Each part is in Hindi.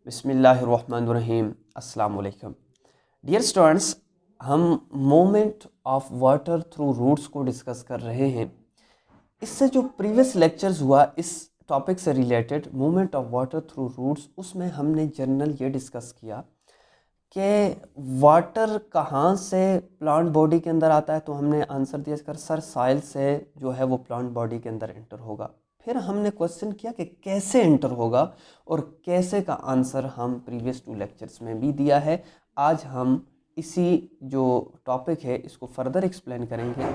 बिस्मिल्लाहिर्रहमानिर्रहीम। अस्सलाम वालेकुम। डियर स्टूडेंट्स, हम movement of water through roots को डिस्कस कर रहे हैं। इससे जो प्रीवियस लेक्चर्स हुआ इस टॉपिक से related movement of water through roots, उसमें हमने जनरल ये डिस्कस किया कि वाटर कहाँ से प्लांट बॉडी के अंदर आता है। तो हमने आंसर दिया कर सर साइल से जो है वो प्लांट बॉडी के अंदर एंटर होगा। फिर हमने क्वेश्चन किया कि कैसे एंटर होगा, और कैसे का आंसर हम प्रीवियस 2 लेक्चर्स में भी दिया है। आज हम इसी जो टॉपिक है इसको फर्दर एक्सप्लेन करेंगे।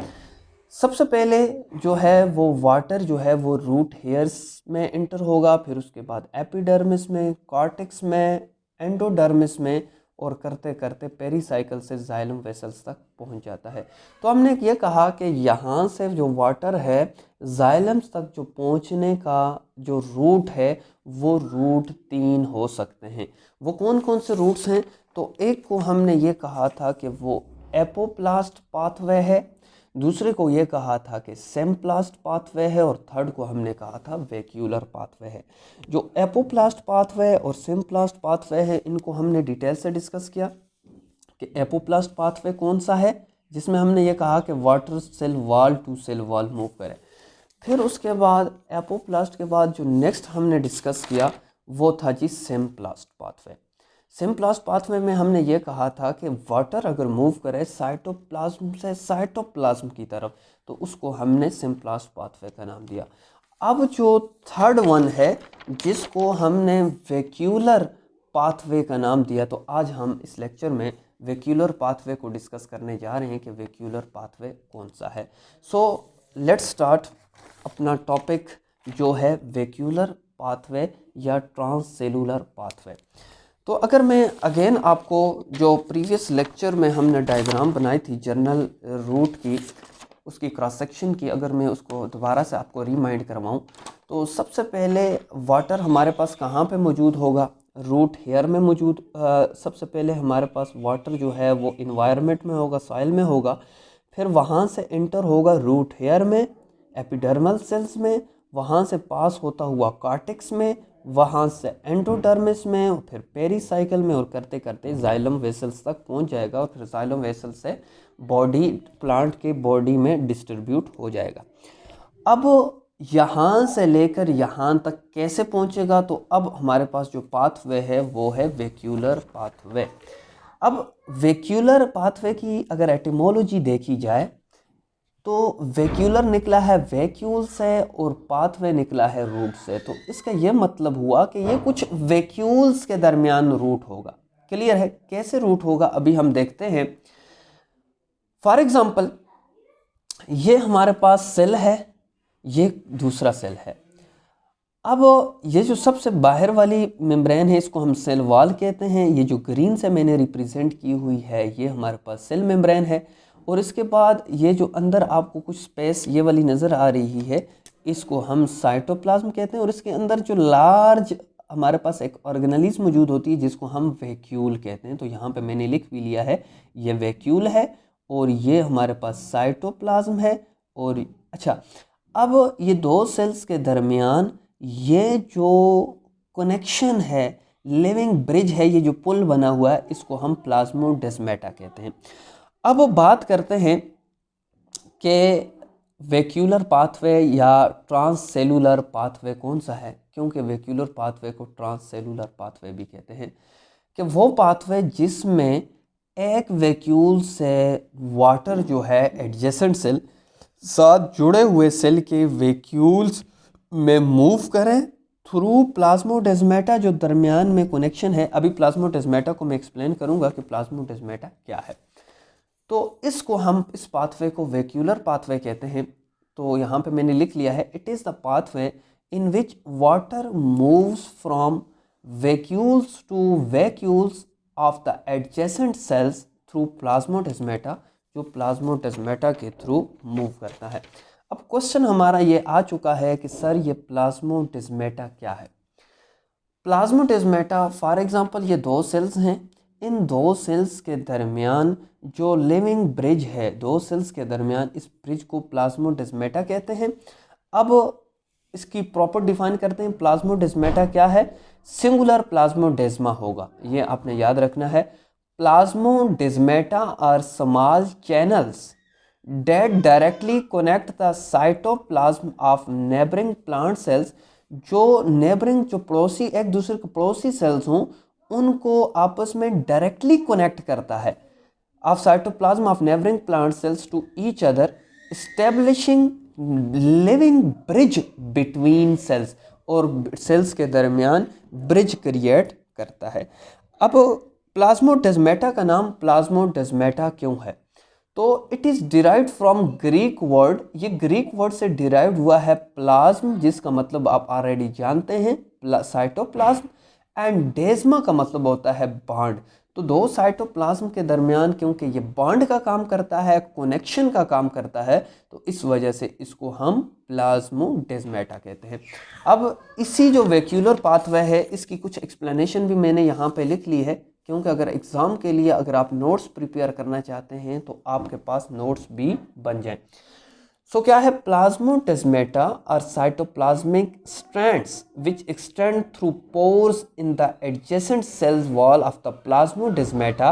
सबसे पहले जो है वो वाटर जो है वो रूट हेयर्स में एंटर होगा, फिर उसके बाद एपिडर्मिस में, कॉर्टेक्स में, एंडोडर्मिस में, और करते करते पेरीसाइकिल से जाइलम वेसल्स तक पहुंच जाता है। तो हमने ये कहा कि यहाँ से जो वाटर है जाइलम्स तक जो पहुंचने का जो रूट है वो रूट 3 हो सकते हैं। वो कौन कौन से रूट्स हैं? तो एक को हमने ये कहा था कि वो एपोप्लास्ट पाथवे है, दूसरे को ये कहा था कि सेम्प्लास्ट पाथवे है, और थर्ड को हमने कहा था वैक्यूलर पाथवे है। जो एपोप्लास्ट पाथवे और सेम्प्लास्ट पाथवे है इनको हमने डिटेल से डिस्कस किया कि एपोप्लास्ट पाथवे कौन सा है, जिसमें हमने ये कहा कि water cell wall to cell wall move करे। फिर उसके बाद एपोप्लास्ट के बाद जो नेक्स्ट हमने डिस्कस किया वो था जी सेम्प्लास्ट पाथवे। सिम्प्लास्ट पाथवे में हमने ये कहा था कि वाटर अगर मूव करे साइटोप्लाज्म से साइटोप्लाज्म की तरफ तो उसको हमने सिम्प्लास्ट पाथवे का नाम दिया। अब जो थर्ड वन है जिसको हमने वैक्यूलर पाथवे का नाम दिया, तो आज हम इस लेक्चर में वैक्यूलर पाथवे को डिस्कस करने जा रहे हैं कि वैक्यूलर पाथवे कौन सा है। सो लेट्स स्टार्ट अपना टॉपिक जो है वैक्यूलर पाथवे या ट्रांससेलुलर पाथवे। तो अगर मैं अगेन आपको जो प्रीवियस लेक्चर में हमने डायग्राम बनाई थी जर्नल रूट की, उसकी क्रॉस सेक्शन की, अगर मैं उसको दोबारा से आपको रिमाइंड करवाऊं, तो सबसे पहले वाटर हमारे पास कहाँ पे मौजूद होगा? रूट हेयर में मौजूद। सबसे पहले हमारे पास वाटर जो है वो इन्वायरमेंट में होगा, सॉइल में होगा। फिर वहाँ से एंटर होगा रूट हेयर में, एपिडर्मल सेल्स में, वहाँ से पास होता हुआ कॉर्टेक्स में, वहाँ से एंडोडर्मिस में, और फिर पेरीसाइकिल में, और करते करते जाइलम वेसल्स तक पहुँच जाएगा, और फिर जाइलम वेसल से बॉडी प्लांट के बॉडी में डिस्ट्रीब्यूट हो जाएगा। अब यहाँ से लेकर यहाँ तक कैसे पहुँचेगा? तो अब हमारे पास जो पाथवे है वो है वैक्यूलर पाथवे। अब वैक्यूलर पाथवे की अगर एटिमोलॉजी देखी जाए तो वैक्यूलर निकला है वैक्यूल से और पाथवे निकला है रूट से। तो इसका यह मतलब हुआ कि ये कुछ वैक्यूल्स के दरमियान रूट होगा। क्लियर है? कैसे रूट होगा अभी हम देखते हैं। फॉर एग्जांपल ये हमारे पास सेल है, ये दूसरा सेल है। अब ये जो सबसे बाहर वाली मेम्ब्रेन है इसको हम सेल वॉल कहते हैं। ये जो ग्रीन से मैंने रिप्रेजेंट की हुई है ये हमारे पास सेल मेम्ब्रेन है। और इसके बाद ये जो अंदर आपको कुछ स्पेस ये वाली नज़र आ रही है इसको हम साइटोप्लाज्म कहते हैं। और इसके अंदर जो लार्ज हमारे पास एक ऑर्गेनेलिज मौजूद होती है जिसको हम वैक्यूल कहते हैं। तो यहाँ पे मैंने लिख भी लिया है, ये वैक्यूल है और ये हमारे पास साइटोप्लाज्म है। और अच्छा, अब ये दो सेल्स के दरमियान ये जो कनेक्शन है, लिविंग ब्रिज है, ये जो पुल बना हुआ है इसको हम प्लाज्मोडेस्माटा कहते हैं। अब बात करते हैं कि वैक्यूलर पाथवे या ट्रांससेलुलर पाथवे कौन सा है, क्योंकि वैक्यूलर पाथवे को ट्रांससेलुलर पाथवे भी कहते हैं। कि वो पाथवे जिसमें एक वैक्यूल से वाटर जो है एडजेसेंट सेल साथ जुड़े हुए सेल के वैक्यूल्स में मूव करें थ्रू प्लाज्मोडेस्माटा, जो दरमियान में कनेक्शन है। अभी प्लाज्मोडेस्माटा को मैं एक्सप्लेन करूंगा कि प्लाज्मोडेस्माटा क्या है। तो इसको हम इस पाथवे को वैक्यूलर पाथवे कहते हैं। तो यहाँ पे मैंने लिख लिया है, it is the pathway in which water moves from vacuoles to vacuoles of the adjacent cells through plasmodesmata, जो प्लाज्मोडेस्माटा के थ्रू मूव करता है। अब क्वेश्चन हमारा ये आ चुका है कि सर ये प्लाज्मोडेस्माटा क्या है? प्लाज्मोडेस्माटा फॉर एग्जांपल ये दो सेल्स हैं, इन दो सेल्स के दरमियान जो लिविंग ब्रिज है, दो सेल्स के दरमियान, इस ब्रिज को प्लाज्मोडेस्माटा कहते हैं। अब इसकी प्रॉपर डिफाइन करते हैं, प्लाज्मोडेस्माटा क्या है, सिंगुलर प्लाज्मोडेस्मा होगा, ये आपने याद रखना है। Plasmodesmata are small channels that directly connect the cytoplasm of neighbouring plant cells, जो नेबरिंग जो पड़ोसी एक दूसरे के पड़ोसी सेल्स हों उनको आपस में डायरेक्टली कनेक्ट करता है, of cytoplasm of neighbouring plant cells to each other, establishing living bridge between cells, और सेल्स के दरमियान ब्रिज क्रिएट करता है। अब प्लाज्मोडेस्माटा का नाम प्लाज्मोडेस्माटा क्यों है, तो it is derived from Greek word, ये ग्रीक वर्ड से डिराइव्ड हुआ है प्लाज्म, जिसका मतलब आप ऑलरेडी जानते हैं साइटोप्लाज्म, एंड डेस्मा का मतलब होता है बॉन्ड। तो दो साइटोप्लाज्म के दरमियान क्योंकि ये बॉन्ड का काम करता है, कनेक्शन का काम करता है, तो इस वजह से इसको हम प्लाज्मोडेस्माटा कहते हैं। अब इसी जो वैक्यूलर पाथवे है इसकी कुछ एक्सप्लेनेशन भी मैंने यहाँ पे लिख ली है, क्योंकि अगर एग्ज़ाम के लिए अगर आप नोट्स प्रिपेयर करना चाहते हैं तो आपके पास नोट्स भी बन जाएं। सो क्या है, plasmodesmata are cytoplasmic strands which extend through pores in the adjacent cells wall of the plasmodesmata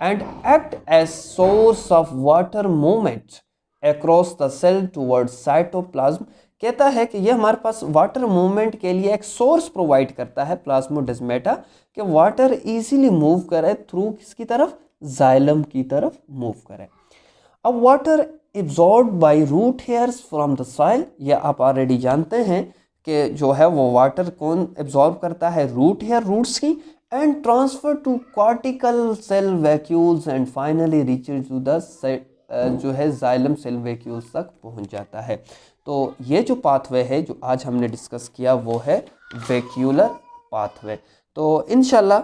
and act as source of water movement across the cell towards cytoplasm. कहता है कि यह हमारे पास वाटर मूवमेंट के लिए एक सोर्स प्रोवाइड करता है प्लाज्मोडेस्माटा, कि वाटर इजीली मूव करे थ्रू किसकी तरफ, जाइलम की तरफ मूव करे। अब water absorb by root hairs from the soil, यह आप ऑलरेडी जानते हैं कि जो है वो वाटर कौन एब्जॉर्ब करता है, रूट हेयर, रूट्स की, and transfer to cortical cell vacuoles and finally reaches to the जो है जाइलम सेल वैक्यूल्स तक पहुंच जाता है। तो ये जो पाथवे है जो आज हमने डिस्कस किया वो है वैक्यूलर पाथवे। तो इंशाल्लाह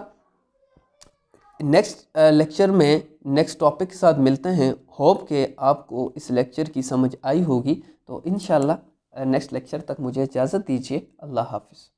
नेक्स्ट लेक्चर में नेक्स्ट टॉपिक के साथ मिलते हैं। होप कि आपको इस लेक्चर की समझ आई होगी। तो इंशाल्लाह नेक्स्ट लेक्चर तक मुझे इजाज़त दीजिए। अल्लाह हाफिज़।